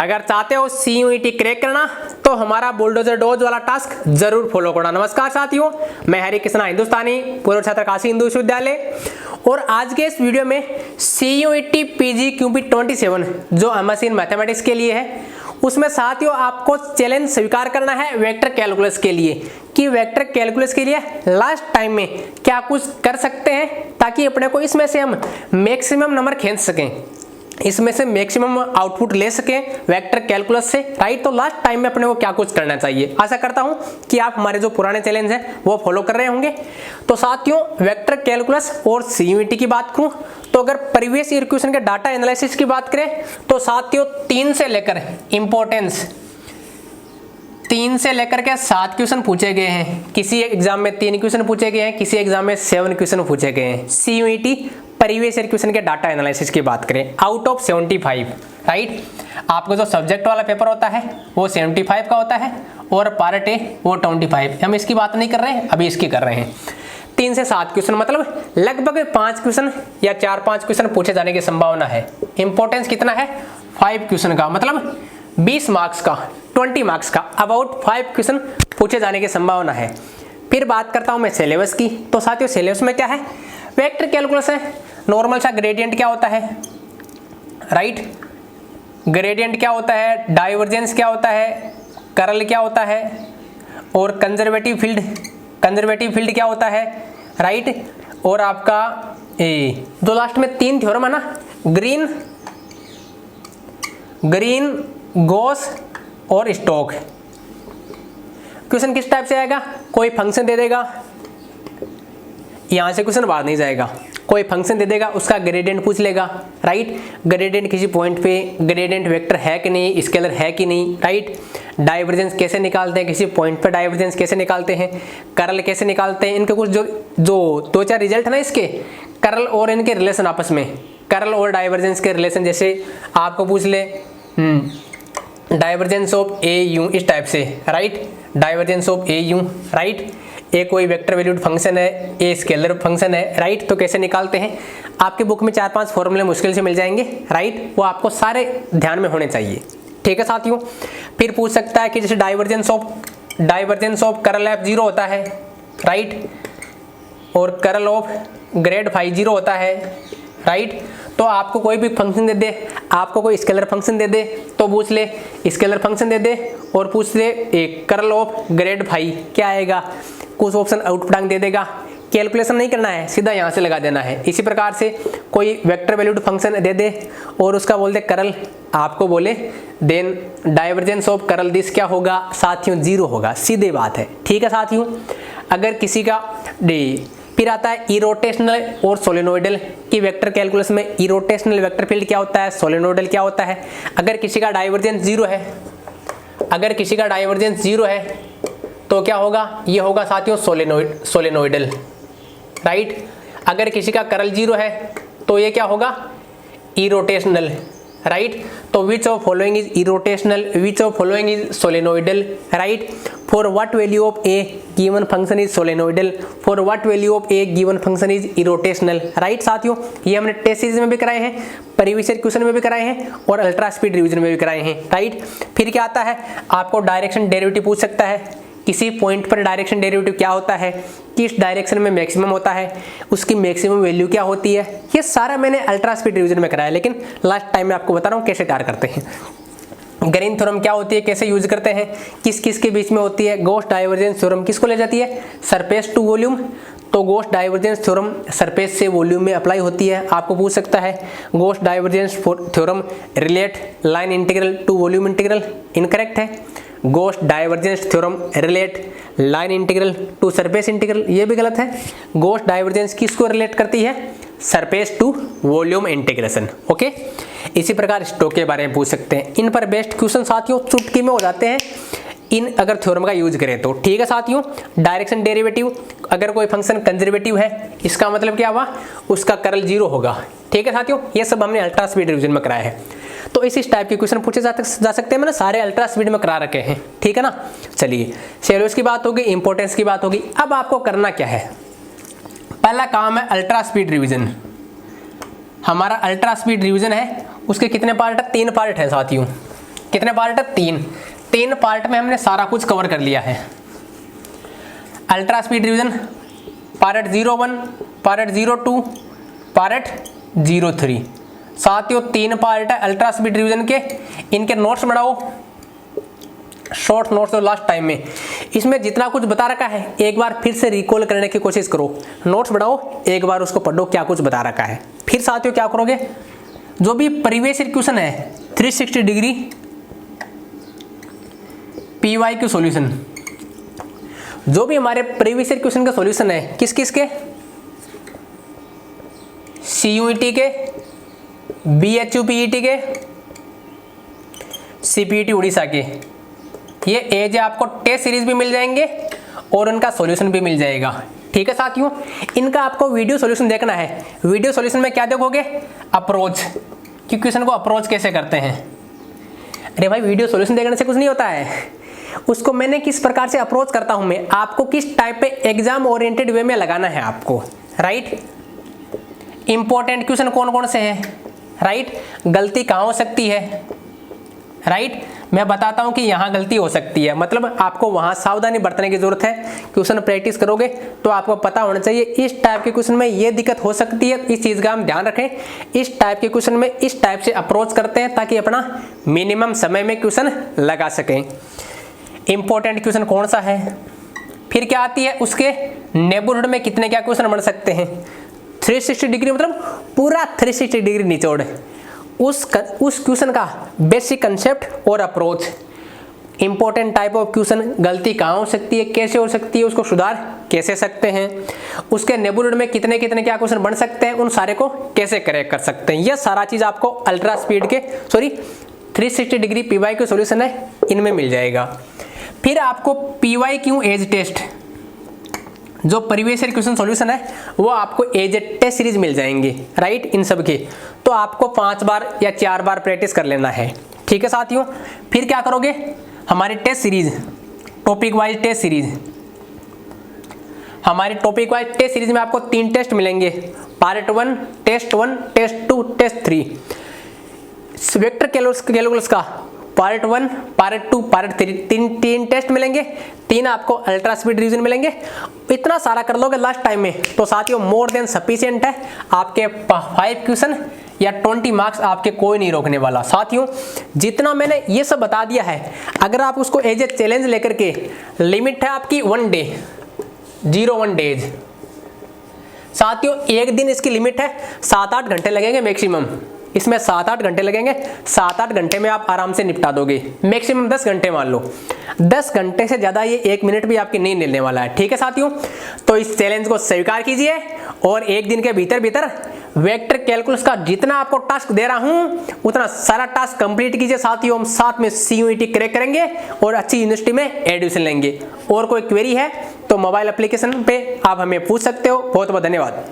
अगर चाहते हो CUET क्रैक करना तो हमारा बुलडोजर डोज वाला टास्क जरूर फॉलो करना। नमस्कार साथियों, मैं हरि कृष्णा हिंदुस्तानी पूर्व छात्र काशी हिंदू विश्वविद्यालय, और आज के इस वीडियो में CUET PGQP 27 जो MSc इन मैथमेटिक्स के लिए है, उसमें साथियों आपको चैलेंज स्वीकार करना है वेक्टर कैलकुलस के लिए कि वेक्टर कैलकुलस के लिए लास्ट टाइम में क्या कुछ कर सकते हैं ताकि अपने को इसमें से हम मैक्सिमम नंबर खींच सकें, इसमें से मैक्सिमम आउटपुट ले सकें वेक्टर कैलकुलस से, राइट। तो लास्ट टाइम में अपने को क्या कुछ करना चाहिए, आशा करता हूं कि आप हमारे जो पुराने चैलेंज हैं वो फॉलो कर रहे होंगे। तो साथियों वेक्टर कैलकुलस और CUET की बात करूं तो अगर प्रीवियस ईयर क्वेश्चन के डाटा एनालिसिस की बात करें तो साथियों 3 से लेकर इंपॉर्टेंस 3 से लेकर के 7 क्वेश्चन पूछे गए हैं। किसी एग्जाम में 3 क्वेश्चन पूछे गए हैं, किसी एग्जाम में 7 क्वेश्चन पूछे गए हैं। CUET प्रीवियस ईयर क्वेश्चन के डाटा एनालिसिस की बात करें आउट ऑफ 75, राइट। आपको जो सब्जेक्ट वाला पेपर होता है वो 75 का होता है और पार्ट ए वो 25। हम इसकी बात नहीं कर रहे हैं, अभी इसकी कर रहे हैं। 3 से 7 क्वेश्चन मतलब लगभग 5 क्वेश्चन या 4-5 क्वेश्चन पूछे जाने की संभावना है। इंपॉर्टेंस कितना है 5 क्वेश्चन का, मतलब 20 मार्क्स का, 20 मार्क्स का अबाउट 5 क्वेश्चन पूछे जाने की संभावना है। फिर बात करता हूं मैं सिलेबस की। तो साथियों सिलेबस में क्या है, वेक्टर कैलकुलस है, नॉर्मल सा ग्रेडियंट क्या होता है, राइट। ग्रेडियंट क्या होता है, डाइवर्जेंस क्या होता है, कर्ल क्या होता है, और कंजर्वेटिव फील्ड क्या होता है, राइट। और आपका जो लास्ट में 3 थ्योरम है ना, ग्रीन गॉस और स्टोक। क्वेश्चन किस टाइप से आएगा, कोई फंक्शन दे देगा, यहां से क्वेश्चन बाहर नहीं जाएगा, कोई फंक्शन दे देगा, उसका ग्रेडियंट पूछ लेगा, राइट। ग्रेडियंट किसी पॉइंट पे ग्रेडियंट वेक्टर है कि नहीं, स्केलर है कि नहीं, राइट। डाइवर्जेंस कैसे निकालते हैं, किसी पॉइंट पे डाइवर्जेंस कैसे निकालते हैं, कर्ल कैसे निकालते हैं, इनके कुछ जो 2-4 रिजल्ट है ना इसके, कर्ल और इनके रिलेशन आपस में, कर्ल और डाइवर्जेंस के रिलेशन। जैसे आपको पूछ ले डाइवर्जेंस ऑफ AU इस टाइप से, right. Divergence of AU, right. A कोई वेक्टर वैल्यूड फंक्शन है, ए स्केलर फंक्शन है, राइट। तो कैसे निकालते हैं, आपके बुक में 4-5 फॉर्मूले मुश्किल से मिल जाएंगे, राइट। वो आपको सारे ध्यान में होने चाहिए, ठीक है साथियों। फिर पूछ सकता है कि जैसे डाइवर्जेंस ऑफ कर्ल F 0 होता है, राइट, और कर्ल ऑफ ग्रेड फाई 0 होता है, राइट। तो आपको कोई भी फंक्शन दे दे, आपको कोई स्केलर फंक्शन दे दे तो पूछ ले स्केलर फंक्शन दे दे, और पूछ ले एक कर्ल ऑफ ग्रेड फाई क्या आएगा, कुछ ऑप्शन आउटपुट दे देगा। कैलकुलेशन नहीं करना है, सीधा यहाँ से लगा देना है। इसी प्रकार से कोई वेक्टर वैल्यूड फंक्शन दे दे और उसका बोल दे कर्ल, आपको बोले then divergence of curl this क्या होगा साथियों 0 होगा, सीधे बात है, ठीक है साथियों। अगर किसी का फिर आता है इरोटेशनल और सोलेनोइडल की वेक्टर कैलकुलस में इरोटेशनल वेक्टर फील्ड क्या होता है, सोलेनोइडल क्या होता है। अगर किसी का डाइवर्जेंस 0 है, अगर किसी का डाइवर्जेंस 0 है तो क्या होगा, ये होगा साथियों सोलेनोइडल, राइट। अगर किसी का कर्ल 0 है तो ये क्या होगा इरोटेशनल, राइट। तो which of following is irrotational, which of following is solenoidal, right. For what value of A given function is solenoidal, for what value of A given function is irrotational, right साथियों। ये हमने test series में भी कराए हैं, previous year question में भी कराए हैं और अल्ट्रा स्पीड रिवीजन में भी कराए हैं, राइट। फिर क्या आता है, आपको डायरेक्शन डेरिवेटिव पूछ सकता है, किसी पॉइंट पर डायरेक्शन डेरिवेटिव क्या होता है, किस डायरेक्शन में मैक्सिमम होता है, उसकी मैक्सिमम वैल्यू क्या होती है। ये सारा मैंने अल्ट्रा स्पीड रिवीजन में कराया, लेकिन लास्ट टाइम में आपको बता रहा हूँ कैसे तैयार करते हैं। ग्रीन थ्योरम क्या होती है, कैसे यूज करते हैं, किस किस के बीच में होती है। गॉस डाइवर्जेंस थ्योरम किसको ले जाती है, सरफेस टू वॉल्यूम। तो गॉस डाइवर्जेंस थ्योरम सरफेस से वॉल्यूम में अप्लाई होती है। आपको पूछ सकता है Gauss divergence theorem relate line integral to volume integral, incorrect है। Gauss divergence theorem relate line integral to surface integral, ये भी गलत है। गॉस डाइवर्जेंस किसको रिलेट करती है, surface to volume integration, okay. इसी प्रकार स्टोक के बारे में पूछ सकते हैं। इन पर बेस्ट क्वेश्चन साथियों चुटकी में हो जाते हैं इन अगर थ्योरम का यूज करें तो, ठीक है साथियों। डायरेक्शन डेरिवेटिव, अगर कोई फंक्शन कंजर्वेटिव है इसका मतलब क्या हुआ, उसका कर्ल 0 होगा, ठीक है साथियों। ये सब हमने अल्ट्रा स्पीड रिवीजन में कराया है। तो इस टाइप के क्वेश्चन पूछे जा सकते हैं, मैंने सारे अल्ट्रा स्पीड में करा रखे हैं, ठीक है ना। चलिए सिलेबस की बात होगी, इंपॉर्टेंस की बात होगी। अब आपको करना क्या है, पहला काम है अल्ट्रा स्पीड रिवीजन। हमारा अल्ट्रा स्पीड रिवीजन है, उसके कितने पार्ट है, 3 पार्ट है साथियों, कितने पार्ट है? 3 पार्ट में हमने सारा कुछ कवर कर लिया है। Ultra speed division part 01, part 02, part 03। साथियों 3 पार्ट है अल्ट्रा स्पीड डिवीजन के। इनके नोट्स बढ़ाओ, शॉर्ट नोट्स तो लास्ट टाइम में इसमें जितना कुछ बता रखा है एक बार फिर से रिकॉल करने की कोशिश करो। नोट्स बढ़ाओ, एक बार उसको पढ़ो क्या कुछ बता रखा है। फिर साथियों क्या करोगे, जो भी प्रीवियस ईयर क्वेश्चन है 360 डिग्री पीवाई के सॉल्यूशन, जो भी हमारे प्रीवियस ईयर क्वेश्चन का सॉल्यूशन है किस किस के, सीयूईटी के, बीएचयूपीईटी के, सीपीईटी उड़ीसा के, ये एज आपको टेस्ट सीरीज भी मिल जाएंगे और उनका सॉल्यूशन भी मिल जाएगा। ठीक है साथियों, इनका आपको वीडियो सॉल्यूशन देखना है। वीडियो सॉल्यूशन में क्या देखोगे, अप्रोच, कि क्वेश्चन को अप्रोच कैसे करते हैं। अरे भाई वीडियो सॉल्यूशन देखने से कुछ नहीं होता है, उसको मैंने किस प्रकार से अप्रोच करता हूं मैं, आपको किस टाइप पे एग्जाम ओरिएंटेड वे में लगाना है आपको, राइट। इंपॉर्टेंट क्वेश्चन कौन कौन से हैं, राइट। गलती कहाँ हो सकती है, राइट। मैं बताता हूं कि यहाँ गलती हो सकती है, मतलब आपको वहां सावधानी बरतने की जरूरत है। क्वेश्चन प्रैक्टिस करोगे तो आपको पता होना चाहिए इस टाइप के क्वेश्चन में ये दिक्कत हो सकती है, इस चीज का हम ध्यान रखें। इस टाइप के क्वेश्चन में इस टाइप से अप्रोच करते हैं ताकि अपना मिनिमम समय में क्वेश्चन लगा सकें। इंपॉर्टेंट क्वेश्चन कौन सा है, फिर क्या आती है, उसके नेबरहुड में कितने क्या क्वेश्चन बन सकते हैं। 360 डिग्री मतलब पूरा 360 डिग्री निचोड़ उस क्वेश्चन का बेसिक कंसेप्ट और approach. Important type of question, गलती कहाँ हो सकती है, कैसे हो सकती है, उसको सुधार कैसे सकते हैं, उसके नेबरहुड में कितने कितने क्या क्वेश्चन बन सकते हैं, उन सारे को कैसे करेक्ट कर सकते हैं। यह सारा चीज आपको अल्ट्रा स्पीड के 360 डिग्री पीवाई के सॉल्यूशन है इनमें मिल जाएगा। फिर आपको पीवाई क्यू एज टेस्ट, जो प्रीवियस ईयर क्वेश्चन सॉल्यूशन है वो आपको एज टेस्ट सीरीज मिल जाएंगे, राइट। इन सब के तो आपको 5 बार या 4 बार प्रैक्टिस कर लेना है। ठीक है साथियों, फिर क्या करोगे, हमारी test series topic wise test series, हमारी टॉपिक वाइज टेस्ट सीरीज में आपको 3 टेस्ट मिलेंगे, part 1, test 1, test 2, test 3। Vector calculus का पार्ट 1, पार्ट 2, पार्ट 3, तीन टेस्ट मिलेंगे। 3 आपको अल्ट्रा स्पीड डिवीजन मिलेंगे। इतना सारा कर लोगे लास्ट टाइम में तो साथियों मोर देन सफिशिएंट है। आपके 5 क्वेश्चन या 20 मार्क्स आपके कोई नहीं रोकने वाला। साथियों जितना मैंने ये सब बता दिया है, अगर आप उसको एज ए चैलेंज लेकर के, लिमिट है आपकी 1 डे, 01 डेज। साथियों एक दिन इसकी लिमिट है, 7-8 घंटे लगेंगे मैक्सिमम। इसमें 7-8 घंटे लगेंगे, 7-8 घंटे में आप आराम से निपटा दोगे। मैक्सिमम 10 घंटे मान लो, 10 घंटे से ज्यादा ये 1 मिनट भी आपकी नहीं लेने वाला है। ठीक है साथियों, तो इस चैलेंज को स्वीकार कीजिए और एक दिन के भीतर वेक्टर कैलकुलस का जितना आपको टास्क दे रहा हूं उतना सारा टास्क कंप्लीट कीजिए। साथियों हम साथ में सीयूईटी क्रैक करेंगे और अच्छी यूनिवर्सिटी में एडमिशन लेंगे। और कोई क्वेरी है तो मोबाइल एप्लीकेशन पे आप हमें पूछ सकते हो। बहुत बहुत धन्यवाद।